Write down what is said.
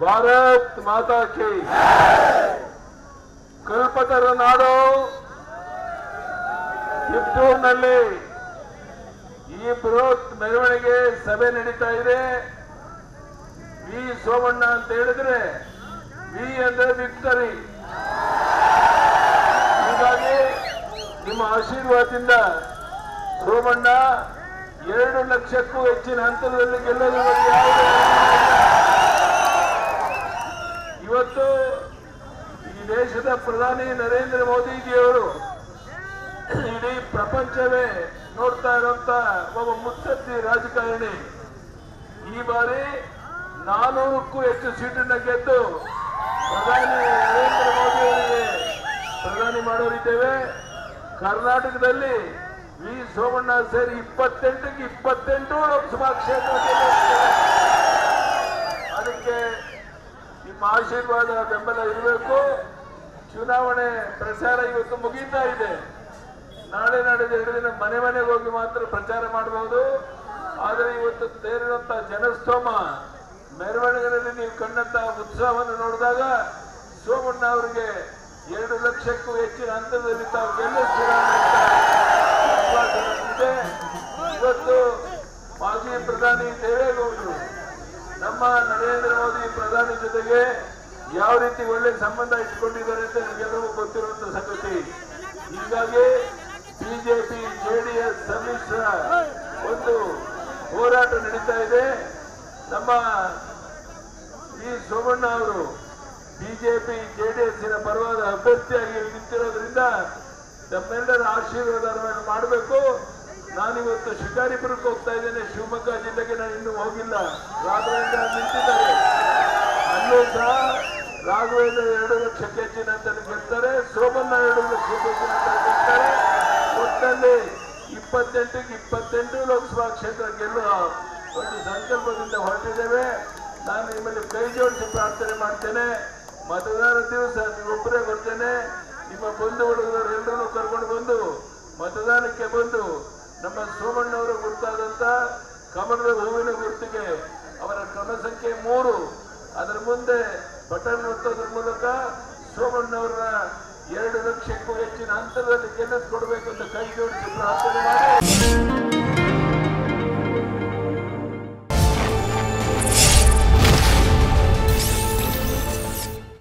ಭಾರತ್ ಮಾತಾ ಕಿ ಕಲ್ಪತರ ನಾಡು ಕಿತ್ತೂರಿನಲ್ಲಿ ಈ ಬೃಹತ್ ಮೆರವಣಿಗೆ ಸಭೆ ನಡೀತಾ ಇದೆ. ವಿ ಸೋಮಣ್ಣ ಅಂತ ಹೇಳಿದ್ರೆ ವಿ ಅಂದ್ರೆ ವಿಕ್ಟರಿ. ಹೀಗಾಗಿ ನಿಮ್ಮ ಆಶೀರ್ವಾದದಿಂದ ಸೋಮಣ್ಣ 2 ಲಕ್ಷಕ್ಕೂ ಹೆಚ್ಚಿನ ಅಂತರದಲ್ಲಿ ಗೆಲ್ಲಲು ಯಾವುದೇ ಇವತ್ತು ಈ ದೇಶದ ಪ್ರಧಾನಿ ನರೇಂದ್ರ ಮೋದಿಜಿಯವರು ಇಡೀ ಪ್ರಪಂಚವೇ ನೋಡ್ತಾ ಇರುವಂತ ಒಬ್ಬ ಮುತ್ಸದ್ದಿ ರಾಜಕಾರಣಿ ಈ ಬಾರಿ 400ಕ್ಕೂ ಹೆಚ್ಚು ಸೀಟನ್ನ ಗೆದ್ದು ಪ್ರಧಾನಿ ನರೇಂದ್ರ ಮೋದಿ ಅವರಿಗೆ ಪ್ರಧಾನಿ ಮಾಡೋರಿದ್ದೇವೆ. ಕರ್ನಾಟಕದಲ್ಲಿ ವಿ ಸೋಮಣ್ಣ ಸೇರಿ 28ಕ್ಕೆ 28 ಲೋಕಸಭಾ ಕ್ಷೇತ್ರ. ಅದಕ್ಕೆ ನಿಮ್ಮ ಆಶೀರ್ವಾದ ಬೆಂಬಲ ಇರಬೇಕು. ಚುನಾವಣೆ ಪ್ರಚಾರ ಇವತ್ತು ಮುಗೀತಾ ಇದೆ. ನಾಳೆ ನಡೆದ 2 ದಿನ ಮನೆ ಮನೆಗೆ ಹೋಗಿ ಮಾತ್ರ ಪ್ರಚಾರ ಮಾಡಬಹುದು. ಆದರೆ ಇವತ್ತು ಸೇರಿರುವಂತ ಜನಸ್ತೋಮ ಮೆರವಣಿಗೆಯಲ್ಲಿ ನೀವು ಕಂಡಂತ ಉತ್ಸಾಹವನ್ನು ನೋಡಿದಾಗ ಸೋಮಣ್ಣ ಅವರಿಗೆ 2 ಲಕ್ಷಕ್ಕೂ ಹೆಚ್ಚಿನ ಅಂತರದಲ್ಲಿ ತಾವು ಗೆಲ್ಲಿಸ್ತೀರಾ ಇದೆ. ಇವತ್ತು ಮಾಜಿ ಪ್ರಧಾನಿ ದೇವೇಗೌಡರು ನಮ್ಮ ನರೇಂದ್ರ ಮೋದಿ ಪ್ರಧಾನಿ ಜೊತೆಗೆ ಯಾವ ರೀತಿ ಒಳ್ಳೆ ಸಂಬಂಧ ಇಟ್ಕೊಂಡಿದ್ದಾರೆ ಅಂತ ನಿಮಗೆಲ್ಲರಿಗೂ ಗೊತ್ತಿರುವಂತ ಸಂಗತಿ. ಹೀಗಾಗಿ ಬಿಜೆಪಿ ಜೆಡಿಎಸ್ ಸಮ್ಮಿಶ್ರ ಒಂದು ಹೋರಾಟ ನಡೀತಾ ಇದೆ. ನಮ್ಮ ವಿ ಸೋಮಣ್ಣ ಅವರು ಬಿಜೆಪಿ ಜೆಡಿಎಸ್ನ ಪರವಾದ ಅಭ್ಯರ್ಥಿಯಾಗಿ ನಿಂತಿರೋದ್ರಿಂದ ನಮ್ಮೆಲ್ಲರ ಆಶೀರ್ವಾದವನ್ನು ಮಾಡಬೇಕು. ನಾನಿವತ್ತು ಶಿಕಾರಿಪುರಕ್ಕೆ ಹೋಗ್ತಾ ಇದ್ದೇನೆ. ಶಿವಮೊಗ್ಗ ಜಿಲ್ಲೆಗೆ ನಾನು ಇನ್ನೂ ಹೋಗಿಲ್ಲ. ರಾಘವೇಂದ್ರ ನಿಂತಿದ್ದಾರೆ. ಅಲ್ಲೂ ಸಹ ರಾಘವೇಂದ್ರ 2 ಲಕ್ಷಕ್ಕೆ ಹೆಚ್ಚಿನ ಅಂತ ಗೆಲ್ತಾರೆ. ಸೋಮಣ್ಣ 2 ಲಕ್ಷಕ್ಕೆ ಹೆಚ್ಚಿನ ಅಂತ ಗೆಲ್ತಾರೆ. ಒಟ್ಟಲ್ಲಿ 28ಕ್ಕೆ 28 ಲೋಕಸಭಾ ಕ್ಷೇತ್ರ ಗೆಲ್ಲುವ ಒಂದು ಸಂಕಲ್ಪದಿಂದ ಹೊರಟಿದ್ದೇವೆ. ನಾನು ನಿಮ್ಮಲ್ಲಿ ಕೈ ಜೋಡಿಸಿ ಪ್ರಾರ್ಥನೆ ಮಾಡ್ತೇನೆ. ಮತದಾನ ದಿವಸ ನೀವೊಬ್ಬರೇ ಬರ್ತೇನೆ. ನಿಮ್ಮ ಬಂಧು ಹುಡುಗರೆಲ್ಲರೂ ಕರ್ಕೊಂಡು ಬಂದು ಮತದಾನಕ್ಕೆ ಬಂದು ನಮ್ಮ ಸೋಮಣ್ಣವರ ಗುರುತಾದಂತ ಕಮಲದ ಹೂವಿನ ಗುರುತಿಗೆ ಅವರ ಕ್ರಮ ಸಂಖ್ಯೆ 3 ಅದರ ಮುಂದೆ ಬಟನ್ ಒತ್ತೋದ್ರ ಮೂಲಕ ಸೋಮಣ್ಣವರ 2 ಲಕ್ಷಕ್ಕೂ ಹೆಚ್ಚಿನ ಅಂತರದಲ್ಲಿ ಗೆಲ್ಲಿಸಿಕೊಡ್ಬೇಕು ಅಂತ ಕೈ ಜೋಡಿಸಿ ಪ್ರಾರ್ಥನೆ ಮಾಡಿ